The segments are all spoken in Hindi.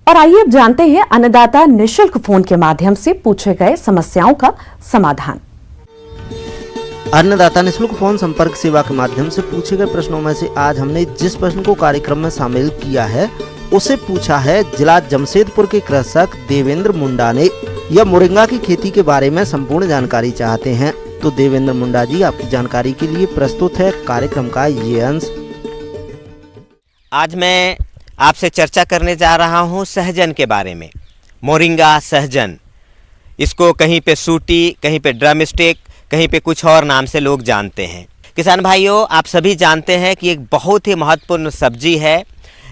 और आइए अब जानते हैं अन्नदाता निशुल्क फोन के माध्यम से पूछे गए समस्याओं का समाधान। अन्नदाता निशुल्क फोन संपर्क सेवा के माध्यम से पूछे गए प्रश्नों में से आज हमने जिस प्रश्न को कार्यक्रम में शामिल किया है उसे पूछा है जिला जमशेदपुर के कृषक देवेंद्र मुंडा ने। यह मोरिंगा की खेती के बारे में संपूर्ण जानकारी चाहते हैं। तो देवेंद्र मुंडा जी, आपकी जानकारी के लिए प्रस्तुत है कार्यक्रम का ये अंश। आज मैं आपसे चर्चा करने जा रहा हूँ सहजन के बारे में। मोरिंगा सहजन, इसको कहीं पे सूटी, कहीं पे ड्रम स्टिक, कहीं पे कुछ और नाम से लोग जानते हैं। किसान भाइयों, आप सभी जानते हैं कि एक बहुत ही महत्वपूर्ण सब्जी है।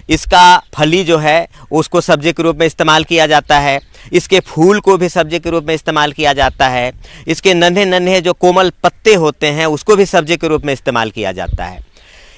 इसका फली जो है उसको सब्जी के रूप में इस्तेमाल किया जाता है। इसके फूल को भी सब्जी के रूप में इस्तेमाल किया जाता है। इसके नन्हे नन्हे जो कोमल पत्ते होते हैं उसको भी सब्जी के रूप में इस्तेमाल किया जाता है।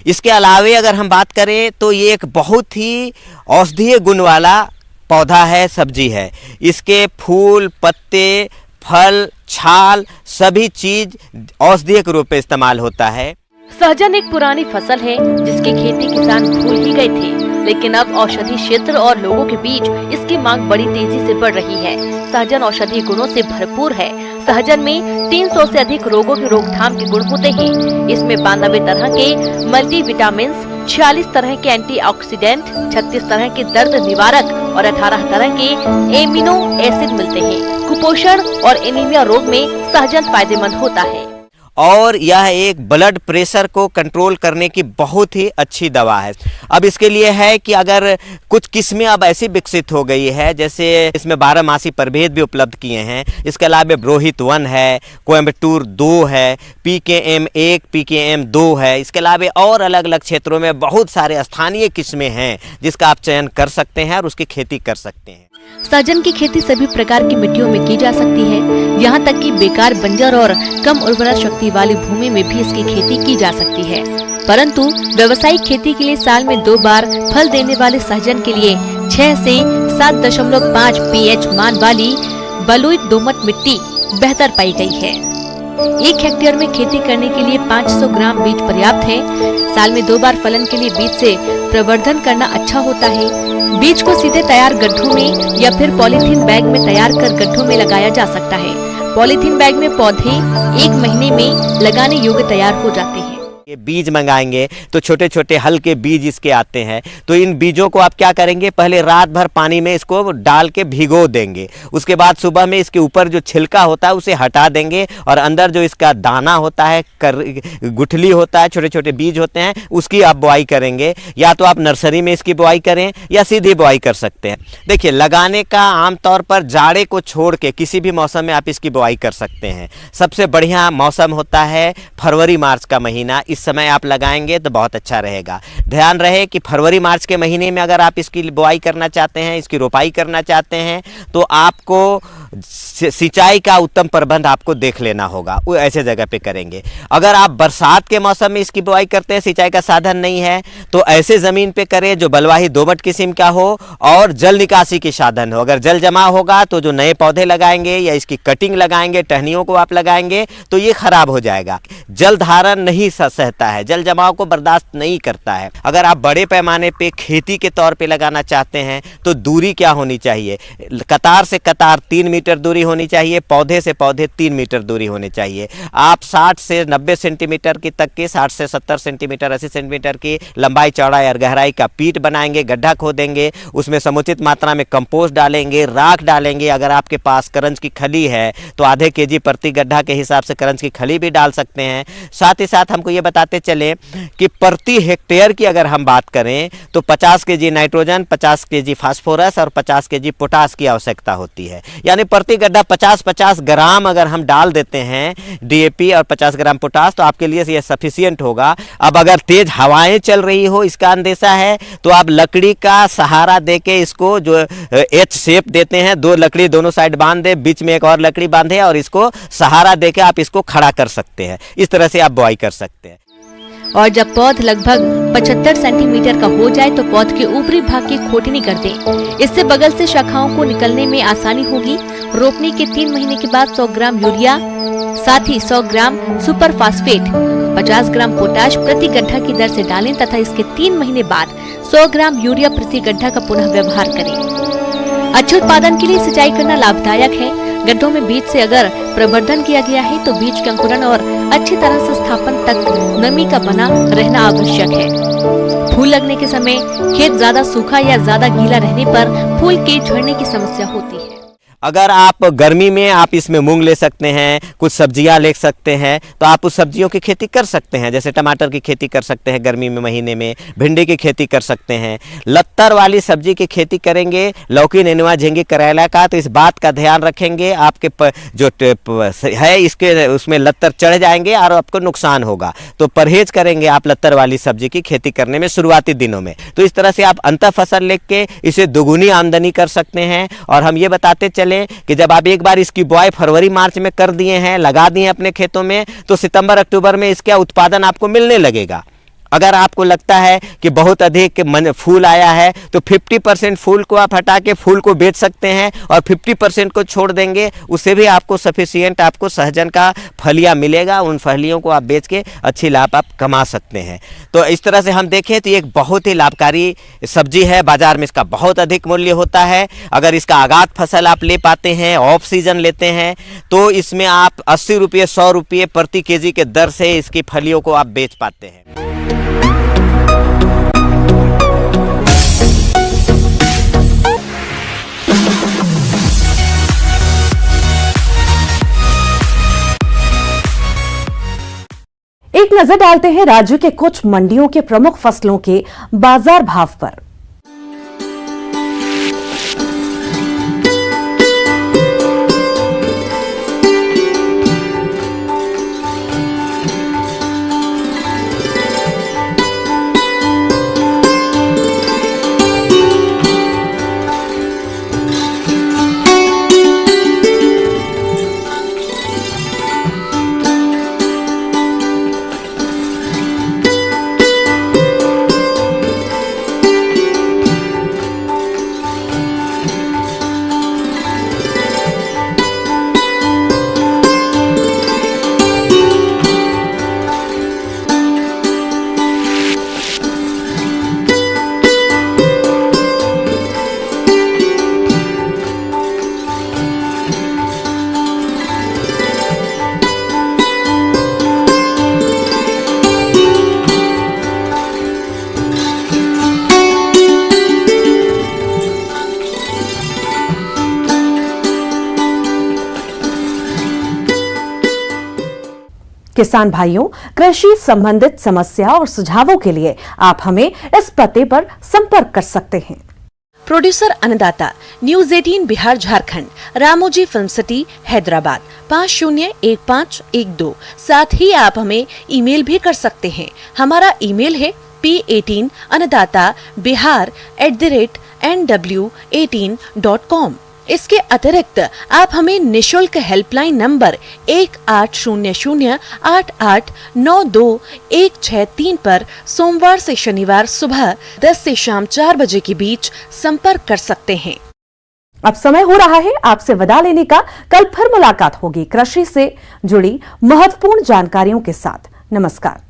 इसके अलावे अगर हम बात करें तो ये एक बहुत ही औषधीय गुण वाला पौधा है, सब्जी है। इसके फूल, पत्ते, फल, छाल सभी चीज औषधीय के रूप में इस्तेमाल होता है। सहजन एक पुरानी फसल है जिसकी खेती किसान भूल ही गए थे, लेकिन अब औषधि क्षेत्र और लोगों के बीच इसकी मांग बड़ी तेजी से बढ़ रही है। सहजन औषधीय गुणों से भरपूर है। सहजन में 300 से अधिक रोगों की रोकथाम के गुण होते हैं। इसमें 92 तरह के मल्टीविटामिन, 46 तरह के एंटीऑक्सीडेंट, 36 तरह के दर्द निवारक और 18 तरह के एमिनो एसिड मिलते हैं। कुपोषण और एनीमिया रोग में सहजन फायदेमंद होता है और यह एक ब्लड प्रेशर को कंट्रोल करने की बहुत ही अच्छी दवा है। अब इसके लिए है कि अगर कुछ किस्में अब ऐसी विकसित हो गई है, जैसे इसमें 12 मासी प्रभेद भी उपलब्ध किए हैं। इसके अलावा रोहित 1 है, कोयम्बटूर 2 है, PKM 1, PKM 2 है। इसके अलावा और अलग अलग क्षेत्रों में बहुत सारे स्थानीय किस्में हैं जिसका आप चयन कर सकते हैं और उसकी खेती कर सकते हैं। सहजन की खेती सभी प्रकार की मिट्टियों में की जा सकती है। यहाँ तक कि बेकार, बंजर और कम उर्वरा शक्ति वाली भूमि में भी इसकी खेती की जा सकती है। परंतु व्यावसायिक खेती के लिए साल में 2 बार फल देने वाले सहजन के लिए 6 से 7.5 pH मान वाली बलुई दोमट मिट्टी बेहतर पाई गई है। 1 हेक्टेयर में खेती करने के लिए 500 ग्राम बीज पर्याप्त है। साल में 2 बार फलन के लिए बीज से प्रवर्धन करना अच्छा होता है। बीज को सीधे तैयार गड्ढों में या फिर पॉलीथीन बैग में तैयार कर गड्ढों में लगाया जा सकता है। पॉलीथीन बैग में पौधे 1 महीने में लगाने योग्य तैयार हो जाते हैं। ये बीज मंगाएंगे तो छोटे छोटे हल्के बीज इसके आते हैं। तो इन बीजों को आप क्या करेंगे, पहले रात भर पानी में इसको डाल के भिगो देंगे। उसके बाद सुबह में इसके ऊपर जो छिलका होता है उसे हटा देंगे और अंदर जो इसका दाना होता है, गुठली होता है, छोटे छोटे बीज होते हैं, उसकी आप बुआई करेंगे। या तो आप नर्सरी में इसकी बुआई करें या सीधी बुआई कर सकते हैं। देखिए, लगाने का आमतौर पर जाड़े को छोड़ के किसी भी मौसम में आप इसकी बुआई कर सकते हैं। सबसे बढ़िया मौसम होता है फरवरी मार्च का महीना। इस समय आप लगाएंगे तो बहुत अच्छा रहेगा। ध्यान रहे कि फरवरी मार्च के महीने में अगर आप इसकी बुआई करना चाहते हैं, इसकी रोपाई करना चाहते हैं, तो आपको सिंचाई का उत्तम प्रबंध आपको देख लेना होगा। वो ऐसे जगह पे करेंगे। अगर आप बरसात के मौसम में इसकी बुआई करते हैं, सिंचाई का साधन नहीं है, तो ऐसे ज़मीन पे करें जो बलुआही दोमट किस्म का हो और जल निकासी के साधन हो। अगर जल जमा होगा तो जो नए पौधे लगाएंगे या इसकी कटिंग लगाएंगे, टहनियों को आप लगाएंगे तो ये खराब हो जाएगा। जल धारण नहीं सहता है, जल जमाव को बर्दाश्त नहीं करता है। अगर आप बड़े पैमाने पे खेती के तौर पे लगाना चाहते हैं तो दूरी क्या होनी चाहिए, कतार से कतार 3 मीटर दूरी होनी चाहिए, पौधे से पौधे 3 मीटर दूरी होनी चाहिए। आप 60 से 90 सेंटीमीटर की तक के 60 से 70 सेंटीमीटर 80 सेंटीमीटर की लंबाई, चौड़ाई और गहराई का पीट बनाएंगे, गड्ढा खोदेंगे, उसमें समुचित मात्रा में कंपोस्ट डालेंगे, राख डालेंगे। अगर आपके पास करंज की खली है तो आधे kg प्रति गड्ढा के हिसाब से करंज की खली भी डाल सकते हैं। साथ ही साथ हमको ये बताते चले कि प्रति हेक्टेयर की अगर हम बात करें तो 50 kg नाइट्रोजन, 50 kg फास्फोरस और 50 kg पोटास की आवश्यकता होती है। यानी प्रति गड्ढा 50-50 ग्राम अगर हम डाल देते हैं DAP और 50 ग्राम पोटास तो आपके लिए ये सफिशियंट होगा। अब अगर तेज हवाएं चल रही हो, इसका अंदेशा है, तो आप लकड़ी का सहारा देके इसको जो H शेप देते हैं, 2 लकड़ी दोनों साइड बांध दे, बीच में एक और लकड़ी बांधे और इसको सहारा देके आप इसको खड़ा कर सकते हैं। इस तरह से आप बुआई कर सकते हैं। और जब पौध लगभग 75 सेंटीमीटर का हो जाए तो पौध के ऊपरी भाग की खोटनी कर दें। इससे बगल से शाखाओं को निकलने में आसानी होगी। रोपने के 3 महीने के बाद 100 ग्राम यूरिया, साथ ही 100 ग्राम सुपर फास्फेट, 50 ग्राम पोटाश प्रति गड्ढा की दर से डालें तथा इसके 3 महीने बाद 100 ग्राम यूरिया प्रति गड्ढा का पुनः व्यवहार करें। अच्छे उत्पादन के लिए सिंचाई करना लाभदायक है। गड्ढों में बीज से अगर प्रवर्धन किया गया है तो बीज के अंकुरण और अच्छी तरह से स्थापन तक नमी का बना रहना आवश्यक है। फूल लगने के समय खेत ज्यादा सूखा या ज्यादा गीला रहने पर फूल के झड़ने की समस्या होती है। अगर आप गर्मी में आप इसमें मूंग ले सकते हैं, कुछ सब्जियां ले सकते हैं, तो आप उस सब्जियों की खेती कर सकते हैं। जैसे टमाटर की खेती कर सकते हैं गर्मी में महीने में, भिंडी की खेती कर सकते हैं। लत्तर वाली सब्जी की खेती करेंगे, लौकी, नेनुआ, झींगे, करेला का, तो इस बात का ध्यान रखेंगे आपके जो है इसके उसमें लत्तर चढ़ जाएंगे और आपको नुकसान होगा। तो परहेज करेंगे आप लत्तर वाली सब्जी की खेती करने में शुरुआती दिनों में। तो इस तरह से आप अंतर फसल लेके इसे दोगुनी आमदनी कर सकते हैं। और हम ये बताते चले कि जब आप एक बार इसकी बुआई फरवरी मार्च में कर दिए हैं, लगा दिए अपने खेतों में, तो सितंबर अक्टूबर में इसका उत्पादन आपको मिलने लगेगा। अगर आपको लगता है कि बहुत अधिक फूल आया है तो 50% फूल को आप हटा के फूल को बेच सकते हैं और 50% को छोड़ देंगे, उससे भी आपको सफिशिएंट आपको सहजन का फलियां मिलेगा। उन फलियों को आप बेच के अच्छी लाभ आप कमा सकते हैं। तो इस तरह से हम देखें तो एक बहुत ही लाभकारी सब्जी है। बाजार में इसका बहुत अधिक मूल्य होता है। अगर इसका आगात फसल आप ले पाते हैं, ऑफ सीजन लेते हैं, तो इसमें आप 80 रुपये 100 रुपये प्रति केजी के दर से इसकी फलियों को आप बेच पाते हैं। एक नजर डालते हैं राज्य के कुछ मंडियों के प्रमुख फसलों के बाजार भाव पर। किसान भाइयों, कृषि संबंधित समस्या और सुझावों के लिए आप हमें इस पते पर संपर्क कर सकते हैं। प्रोड्यूसर अन्नदाता, news 18 Bihar Jharkhand, Ramoji film city Hyderabad 501512। साथ ही आप हमें ईमेल भी कर सकते हैं। हमारा ईमेल है p18annadatabihar@nw18.com। इसके अतिरिक्त आप हमें निशुल्क हेल्पलाइन नंबर 180088926163 पर सोमवार से शनिवार सुबह 10 से शाम 4 बजे के बीच संपर्क कर सकते हैं। अब समय हो रहा है आपसे विदा लेने का। कल फिर मुलाकात होगी कृषि से जुड़ी महत्वपूर्ण जानकारियों के साथ। नमस्कार।